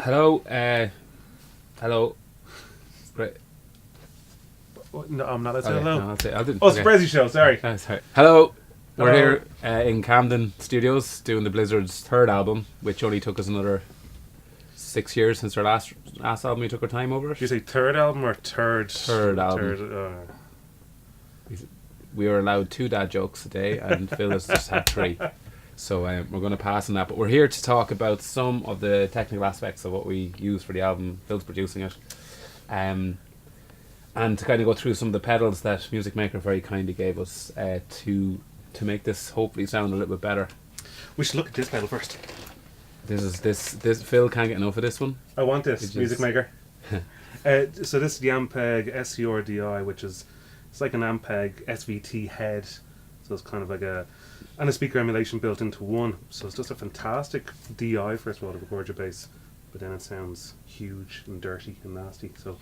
Hello, hello. Great. No, I'm not. Let's say Okay, hello. no, that's it. I didn't. Oh, it's the Bressie show. Sorry. Sorry. Hello. We're Hello. here in Camden Studios doing the Blizzard's third album, which only took us another 6 years since our last album. We took our time over Did you it. say third album or third? Third album. Third, We were allowed 2 dad jokes a day, and Phil has just had 3. So we're going to pass on that. But we're here to talk about some of the technical aspects of what we use for the album. Phil's producing it. And to kind of go through some of the pedals that Musicmaker very kindly gave us to make this hopefully sound a little bit better. we should look at this pedal first. This Phil can't get enough of this one. I want this Which is- Musicmaker. So this is the Ampeg SCR-DI, which is it's like an Ampeg SVT head. So it's kind of like a speaker emulation built into one. So it's just a fantastic DI first of all to record your bass, but then it sounds huge and dirty and nasty. So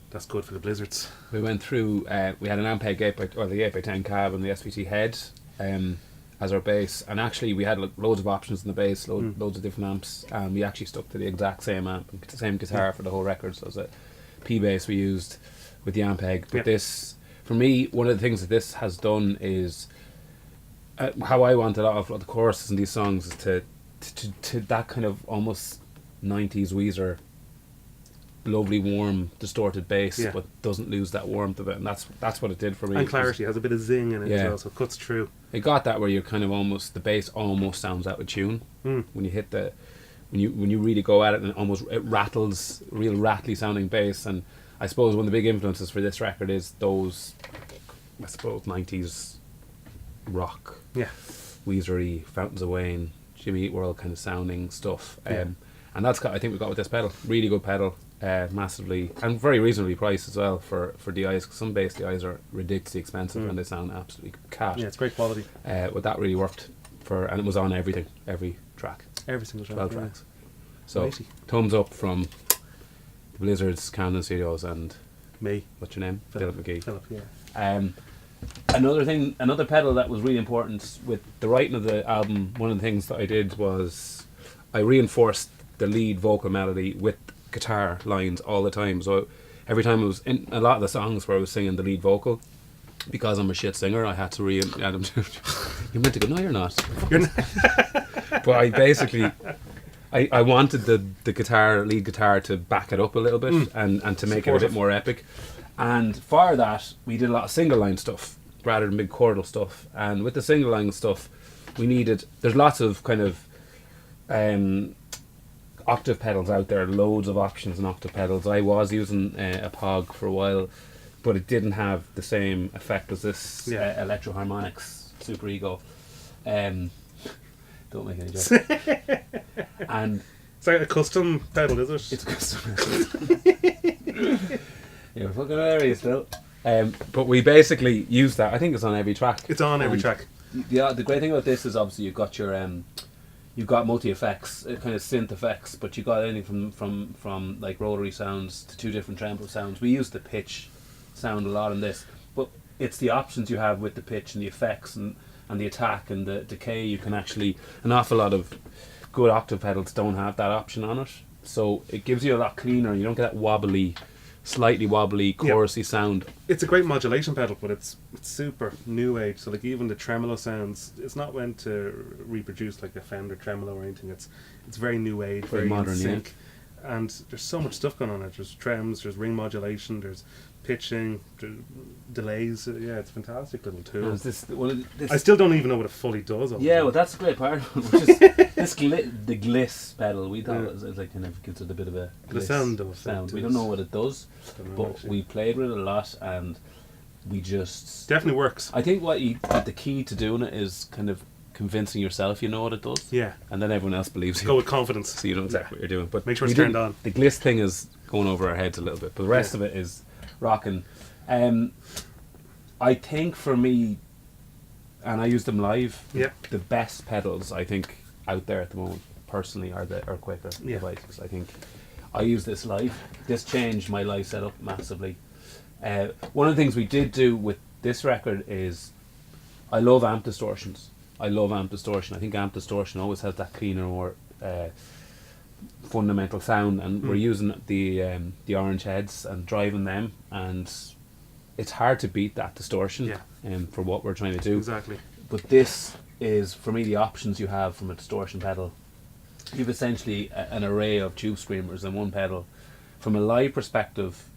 that's good for the Blizzards. We went through. We had an Ampeg the 8x10 cab and the SVT head as our bass, and actually we had loads of options in the bass, loads of different amps, and we actually stuck to the exact same amp, the same guitar for the whole record. So it was a P bass we used with the Ampeg. But this, for me, one of the things that this has done is how I want a lot of the choruses in these songs is to that kind of almost 90s Weezer lovely warm distorted bass, but doesn't lose that warmth of it, and that's what it did for me. And clarity, has a bit of zing in it as well, so it cuts through. It got that where you're kind of almost, the bass almost sounds out of tune when you hit the when you really go at it, and it rattles, real rattly sounding bass. And I suppose one of the big influences for this record is those, I suppose, 90s rock, Weezery, Fountains of Wayne, Jimmy Eat World kind of sounding stuff. And that's I think we got with this pedal. Really good pedal, massively and very reasonably priced as well for DIs. Cause some bass DIs are ridiculously expensive and they sound absolutely cat. Yeah, it's great quality. But that really worked and it was on every track. Every single track. 12 tracks. So Mighty. thumbs up from the Blizzards, Camden Studios, and Me. what's your name? Philip Magee. Philip, yeah. Another pedal that was really important with the writing of the album, one of the things that I did was I reinforced the lead vocal melody with guitar lines all the time. So every time I was in a lot of the songs where I was singing the lead vocal, because I'm a shit singer, I had to add them to. You're meant to go, no, you're not. But I basically, I wanted the lead guitar to back it up a little bit and to make it a bit more epic. And for that, we did a lot of single line stuff rather than big chordal stuff. And with the single line stuff, there's lots of kind of octave pedals out there, loads of options in octave pedals. I was using a Pog for a while, but it didn't have the same effect as this Electro Harmonix Super Ego. Don't make any jokes. And it's like a custom pedal, is it? it's custom. You're fucking hilarious, Phil. But we basically use that. I think it's on every track. It's on every track. The great thing about this is obviously you've got your you've got multi effects, kind of synth effects, but you got anything from like rotary sounds to 2 different tremolo sounds. We use the pitch sound a lot in this, but it's the options you have with the pitch and the effects and the attack and the decay. You can actually, an awful lot of good octave pedals don't have that option on it, so it gives you a lot cleaner. You don't get that slightly wobbly chorusy sound. It's a great modulation pedal, but it's super new age. So like even the tremolo sounds, it's not meant to reproduce like a Fender tremolo or anything. It's very new age, very modern, in sync. And there's so much stuff going on. There's trems, there's ring modulation, there's pitching, delays. Yeah, it's a fantastic little tool. I still don't even know what it fully does. Well, that's the great part. Which is the gliss pedal. We thought it was like kind of gives it a bit of a gliss sound. We don't know what it does, but we played with it a lot, and we just definitely works. I think the key to doing it is kind of convincing yourself you know what it does. Yeah. And then everyone else believes you. Go with confidence. So you know exactly what you're doing. But make sure it's turned on. The gliss thing is going over our heads a little bit, but the rest of it is rocking. I think for me, and I use them live, the best pedals I think out there at the moment personally are the Earthquaker devices. I think I use this live. This changed my live setup massively. One of the things we did do with this record is I love amp distortions. I think amp distortion always has that cleaner, more fundamental sound, and we're using the orange heads and driving them, and it's hard to beat that distortion for what we're trying to do. Exactly. But this is, for me, the options you have from a distortion pedal. You've essentially an array of tube screamers in one pedal. From a live perspective,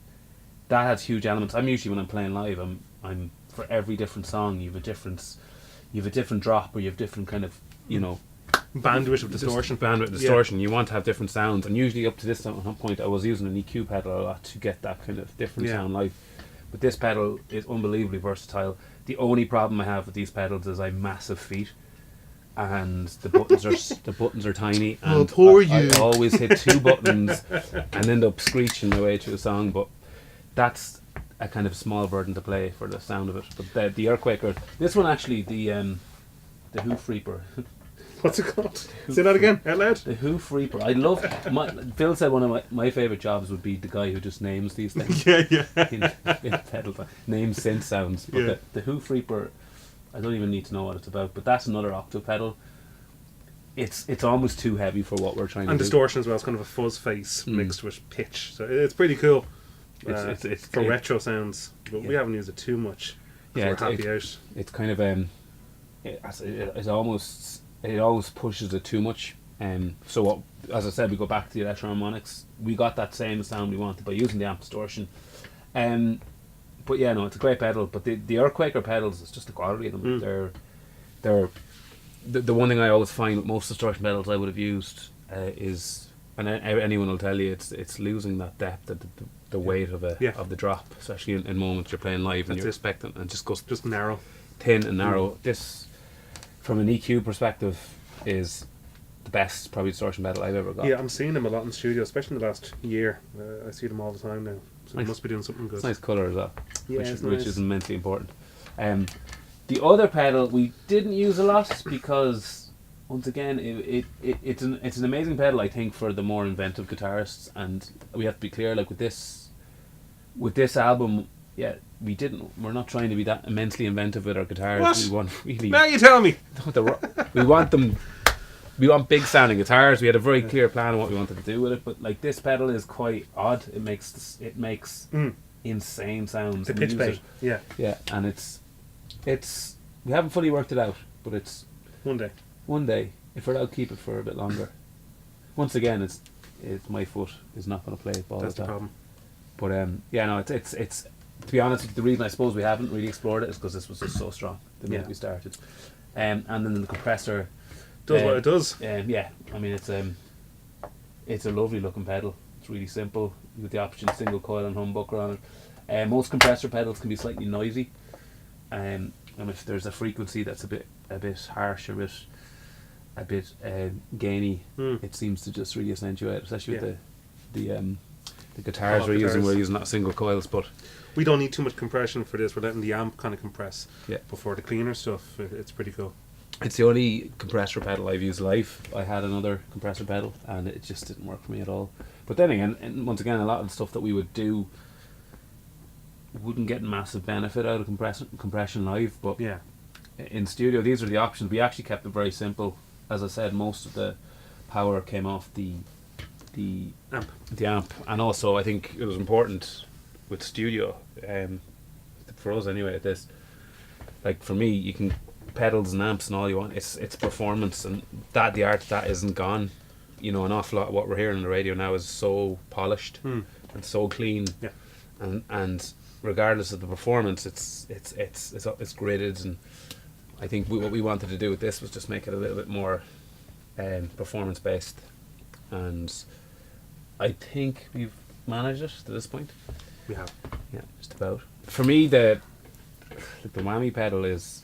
that has huge elements. I'm usually, when I'm playing live, I'm for every different song you have a different drop, or you have different kind of, you know, bandwidth of distortion. You want to have different sounds, and usually up to this point I was using an EQ pedal a lot to get that kind of different sound live. But this pedal is unbelievably versatile. The only problem I have with these pedals is I have massive feet, and the buttons are tiny, and I always hit two buttons and end up screeching my way through a song. But that's a kind of small burden to play for the sound of it. But the Earthquaker, this one actually, the Hoof Reaper. What's it called? Say that again, out loud. The Hoof Reaper. I love. Phil said one of my favourite jobs would be the guy who just names these things. in pedal, names synth sounds. But the Hoof Reaper, I don't even need to know what it's about. But that's another octave pedal. It's almost too heavy for what we're trying to do. And distortion as well. It's kind of a fuzz face mixed with pitch. So it's pretty cool. It's for retro sounds, but we haven't used it too much. Yeah, we're happy out. It's kind of it always pushes it too much. So what, as I said, we go back to the electroharmonics. We got that same sound we wanted by using the amp distortion. But yeah, no, it's a great pedal. But the Earthquaker pedals, it's just the quality of them. They're the one thing I always find with most distortion pedals I would have used is, and anyone will tell you, it's losing that depth, the weight of the drop, especially in moments you're playing live and you're expecting, and just goes just narrow, thin and narrow. This, from an EQ perspective, is the best probably distortion pedal I've ever got. Yeah, I'm seeing them a lot in the studio, especially in the last year. I see them all the time now, so they must be doing something good. It's nice colour as well, which nice. is immensely important. The other pedal we didn't use a lot because, once again, it's an amazing pedal, I think, for the more inventive guitarists, and we have to be clear, like with this album, we're not trying to be that immensely inventive with our guitars. What? We want really. Now you tell me. We want big sounding guitars. We had a very clear plan on what we wanted to do with it, but like this pedal is quite odd. It makes insane sounds. The pitch bay. Yeah, and it's we haven't fully worked it out, but it's one day. If we're out, keep it for a bit longer. Once again, it's my foot is not going to play ball. That's the problem. But it's to be honest with you, the reason I suppose we haven't really explored it is because this was just so strong the minute we started. And then the compressor does what it does. I mean it's a lovely looking pedal. It's really simple. You have the option single coil and humbucker on it. Most compressor pedals can be slightly noisy, and if there's a frequency that's a bit harsh, a bit gainy, it seems to just really accentuate, especially with the guitars we're using not single coils, but we don't need too much compression for this. We're letting the amp kind of compress before the cleaner stuff. It's pretty cool. It's the only compressor pedal I've used live. I had another compressor pedal and it just didn't work for me at all. But then again, and once again, a lot of the stuff that we would do wouldn't get massive benefit out of compression live, but in studio these are the options. We actually kept it very simple. As I said, most of the power came off the amp, and also I think it was important with studio, for us anyway, at this, like for me, you can pedals and amps and all you want, it's performance, and the art that isn't gone. You know, an awful lot of what we're hearing on the radio now is so polished and so clean, and regardless of the performance, it's gridded, and I think what we wanted to do with this was just make it a little bit more performance based, and I think we've managed it to this point. We have, just about. For me, the whammy pedal is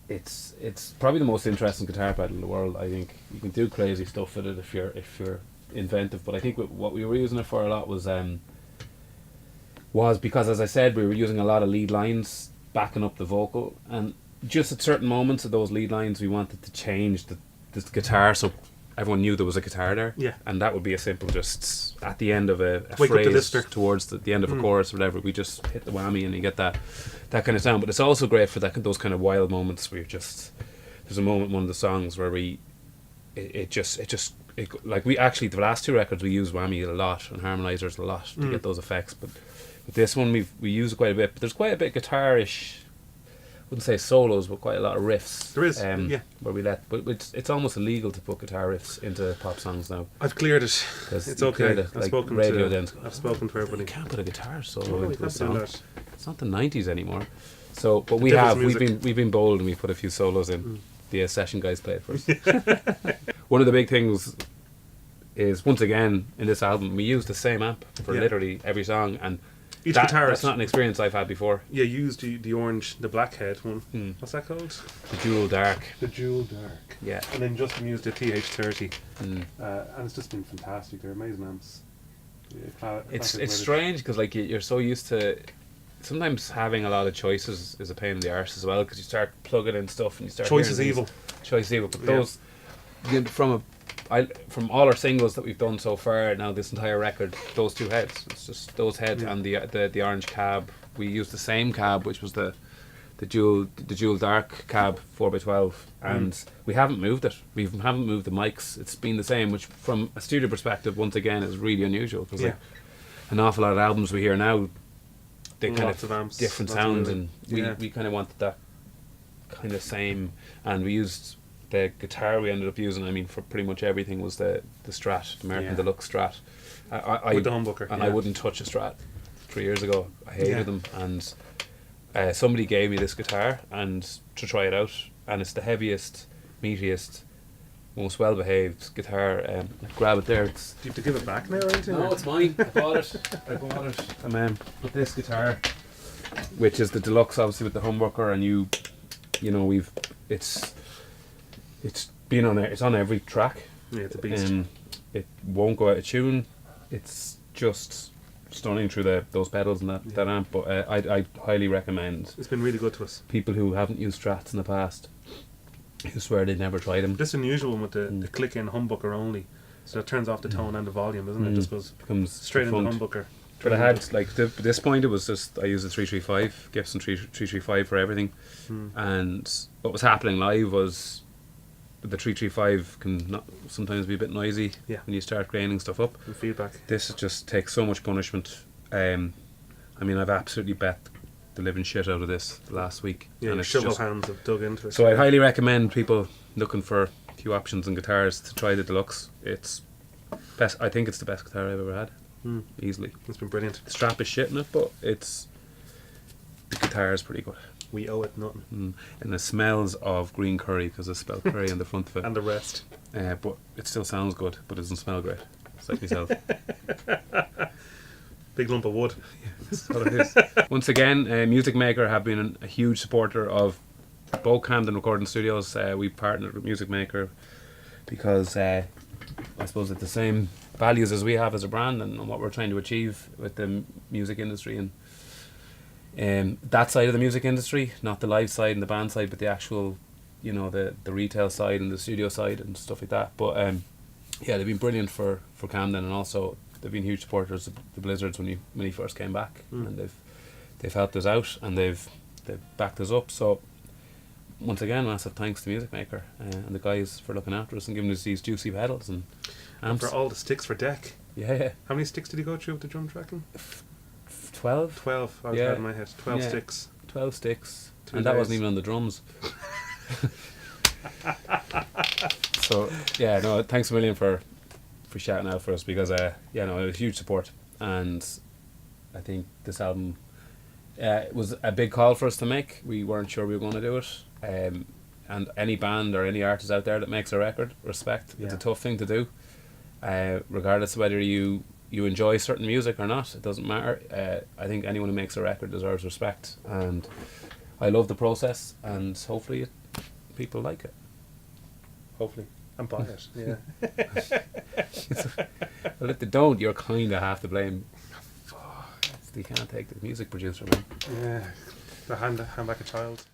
it's probably the most interesting guitar pedal in the world. I think you can do crazy stuff with it if you're inventive, but I think what we were using it for a lot was because, as I said, we were using a lot of lead lines backing up the vocal, and just at certain moments of those lead lines we wanted to change the guitar so everyone knew there was a guitar there, and that would be a simple, just at the end of a phrase towards the end of a chorus or whatever, we just hit the whammy and you get that kind of sound. But it's also great for those kind of wild moments where there's a moment in one of the songs where it like we actually, the last two records we used whammy a lot and harmonizers a lot to get those effects, but with this one we use it quite a bit. But there's quite a bit of guitar-ish, wouldn't say solos, but quite a lot of riffs. There is, where we let, but it's almost illegal to put guitar riffs into pop songs now. I've cleared it. It's okay. I've spoken to everybody. You can't put a guitar solo No, into a song. that. It's not the 90s anymore. So, but we've been bold and we've put a few solos in. The session guys play it for us. One of the big things is, once again, in this album, we use the same amp for literally every song, and each guitarist. That's not an experience I've had before. Yeah, you used the orange, the blackhead one. What's that called? The Jewel Dark. The Jewel Dark. Yeah. And then Justin used the TH30. And it's just been fantastic. They're amazing amps. Yeah, it's strange because like you're so used to. Sometimes having a lot of choices is a pain in the arse as well, because you start plugging in stuff and you start. Choice is evil. Choice is evil. But those, from all our singles that we've done so far, now this entire record, those two heads. It's just those heads and the orange cab. We used the same cab, which was the Jewel Dark cab 4x12, and we haven't moved it. We haven't moved the mics. It's been the same, which from a studio perspective, once again, is really unusual, because like, an awful lot of albums we hear now, they kind of amps, different sounds, and we kind of wanted that kind of same, and we used the guitar we ended up using, I mean, for pretty much everything was the Strat, the American Deluxe Strat. With the humbucker. And I wouldn't touch a Strat 3 years ago. I hated them, and somebody gave me this guitar and to try it out, and it's the heaviest, meatiest, most well behaved guitar. Grab it there. Do you have to give it back now or anything? No, it's mine. I bought it. And with this guitar, which is the deluxe, obviously with the humbucker, and you know, it's been on it's on every track. Yeah, it's a beast. It won't go out of tune. It's just stunning through those pedals and that amp. But I highly recommend. It's been really good to us. People who haven't used Strats in the past, who swear they've never tried them. This unusual one with the click-in humbucker only, so it turns off the tone and the volume, doesn't it? It just comes straight in the humbucker. But I had, like, at this point, it was just, I used a 335, Gibson 335 for everything. And what was happening live was the 335 can sometimes be a bit noisy when you start graining stuff up. The feedback. This just takes so much punishment. I mean, I've absolutely bet the living shit out of this last week. Yeah, and shovel hands have dug into it. So I highly recommend people looking for a few options in guitars to try the Deluxe. It's best. I think it's the best guitar I've ever had. Easily. It's been brilliant. The strap is shit in it, but the guitar is pretty good. We owe it nothing. And it smells of green curry because there's spelled curry on the front of it. And the rest. But it still sounds good, but it doesn't smell great. It's like myself. Big lump of wood. That's what it is. Once again, Musicmaker have been a huge supporter of both Camden Recording Studios. We partnered with Musicmaker because I suppose it's the same values as we have as a brand and what we're trying to achieve with the music industry, and that side of the music industry, not the live side and the band side, but the actual, you know, the retail side and the studio side and stuff like that. But they've been brilliant for Camden, and also they've been huge supporters of the Blizzards when he first came back, and they've helped us out and they've backed us up. So once again, massive thanks to Musicmaker and the guys for looking after us and giving us these juicy pedals and amps. And for all the sticks for deck. Yeah. How many sticks did you go through with the drum tracking? 12. 12. I was had in my head. 12 sticks. 12 sticks. 2 and days. That wasn't even on the drums. So thanks a million for shouting out for us, because it was huge support, and I think this album it was a big call for us to make. We weren't sure we were going to do it, and any band or any artist out there that makes a record, respect. It's a tough thing to do, regardless of whether you enjoy certain music or not. It doesn't matter. I think anyone who makes a record deserves respect, and I love the process, and hopefully people like it. Hopefully. And buy it, yeah. Well, if they don't, you're kind of half to blame. They can't take the music producer, man. Yeah, hand back a child.